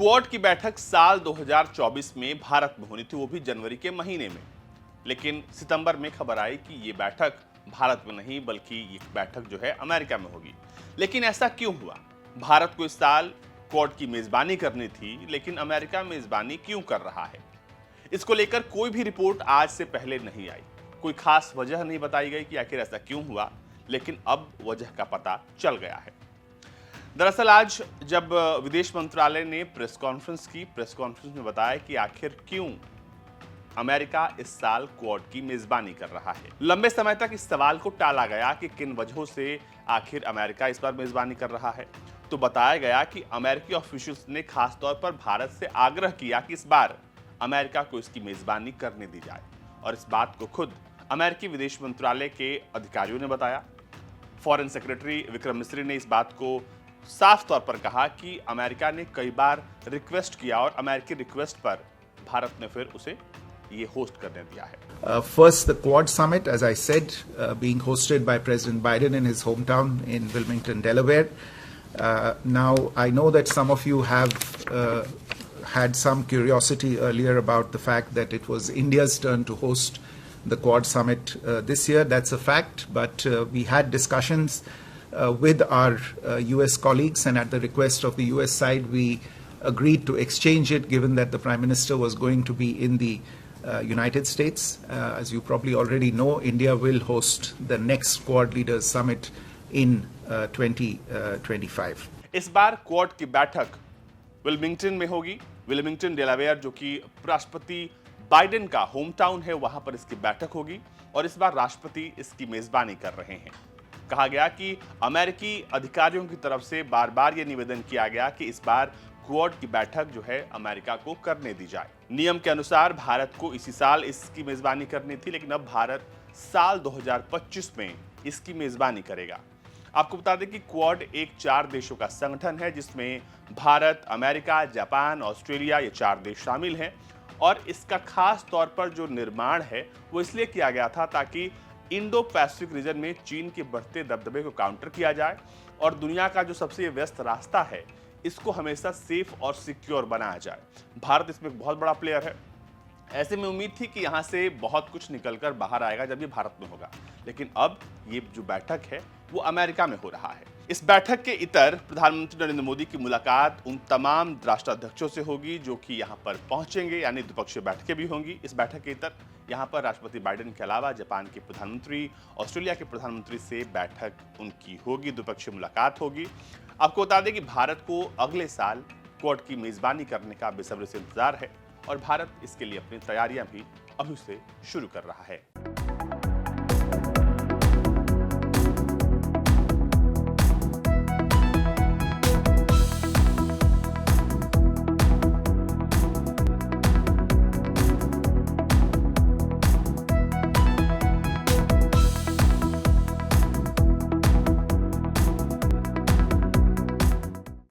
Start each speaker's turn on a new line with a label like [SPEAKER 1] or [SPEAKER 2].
[SPEAKER 1] Quad की बैठक साल 2024 में भारत में होनी थी, वो भी जनवरी के महीने में। लेकिन सितंबर में खबर आई कि ये बैठक भारत में नहीं बल्कि ये बैठक जो है अमेरिका में होगी। लेकिन ऐसा क्यों हुआ? भारत को इस साल क्वाड की मेजबानी करनी थी, लेकिन अमेरिका मेजबानी क्यों कर रहा है? इसको लेकर कोई भी रिपोर्ट आज से पहले नहीं आई। कोई खास वजह नहीं बताई गई कि आखिर ऐसा क्यों हुआ, लेकिन अब वजह का पता चल गया है। दरअसल आज जब विदेश मंत्रालय ने प्रेस कॉन्फ्रेंस में बताया कि आखिर क्यों अमेरिका इस साल क्वाड की मेजबानी कर रहा है। लंबे समय तक इस सवाल को टाला गया कि किन वजहों से आखिर अमेरिका इस बार मेजबानी कर रहा है। तो बताया गया कि अमेरिकी ऑफिशियल्स ने खासतौर पर भारत से आग्रह किया कि इस बार अमेरिका को इसकी मेजबानी करने दी जाए, और इस बात को खुद अमेरिकी विदेश मंत्रालय के अधिकारियों ने बताया। फॉरेन सेक्रेटरी विक्रम मिस्री ने इस बात को साफ तौर पर कहा कि अमेरिका ने कई बार रिक्वेस्ट किया और अमेरिकी रिक्वेस्ट पर भारत ने फिर उसे ये होस्ट करने दिया है।
[SPEAKER 2] First, the Quad Summit, as I said, being hosted by President Biden in his hometown in Wilmington, Delaware. Now, I know that some of you have had some curiosity earlier about the fact that it was India's turn to host the Quad Summit this year. That's a fact, but we had discussions with our US colleagues, and at the request of the US side, we agreed to exchange it, given that the Prime Minister was going to be in the United States. As you probably already know, India will host the next Quad Leaders Summit in 2025.
[SPEAKER 1] इस बार quad की बैठक Wilmington में होगी। Wilmington Delaware, जो कि राष्ट्रपति Biden का home town है, वहां पर इसकी बैठक होगी और इस बार राष्ट्रपति इसकी मेजबानी कर रहे हैं। कहा गया कि अमेरिकी अधिकारियों की तरफ से बार बार यह निवेदन किया गया कि इस बार क्वाड की बैठक जो है अमेरिका को करने दी जाए। नियम के अनुसार भारत को इसी साल इसकी मेजबानी करनी थी, लेकिन अब भारत साल 2025 में इसकी मेजबानी करेगा। आपको बता दें कि क्वाड एक 4 देशों का संगठन है, जिसमें भारत, अमेरिका, जापान, ऑस्ट्रेलिया, ये 4 देश शामिल हैं। और इसका खास तौर पर जो निर्माण है वो इसलिए किया गया था ताकि इंडो पैसिफिक रीजन में चीन के बढ़ते दबदबे को काउंटर किया जाए और दुनिया का जो सबसे व्यस्त रास्ता है इसको हमेशा सेफ और सिक्योर बनाया जाए। भारत इसमें एक बहुत बड़ा प्लेयर है। ऐसे में उम्मीद थी कि यहाँ से बहुत कुछ निकलकर बाहर आएगा जब ये भारत में होगा, लेकिन अब ये जो बैठक है वो अमेरिका में हो रहा है। इस बैठक के इतर प्रधानमंत्री नरेंद्र मोदी की मुलाकात उन तमाम राष्ट्राध्यक्षों से होगी जो कि यहाँ पर पहुंचेंगे, यानी द्विपक्षीय बैठकें भी होंगी। इस बैठक के इतर यहाँ पर राष्ट्रपति बाइडेन के अलावा जापान के प्रधानमंत्री, ऑस्ट्रेलिया के प्रधानमंत्री से बैठक उनकी होगी, द्विपक्षीय मुलाकात होगी। आपको बता दें कि भारत को अगले साल क्वाड की मेजबानी करने का बेसब्री से इंतजार है और भारत इसके लिए अपनी तैयारियां भी अभी से शुरू कर रहा है।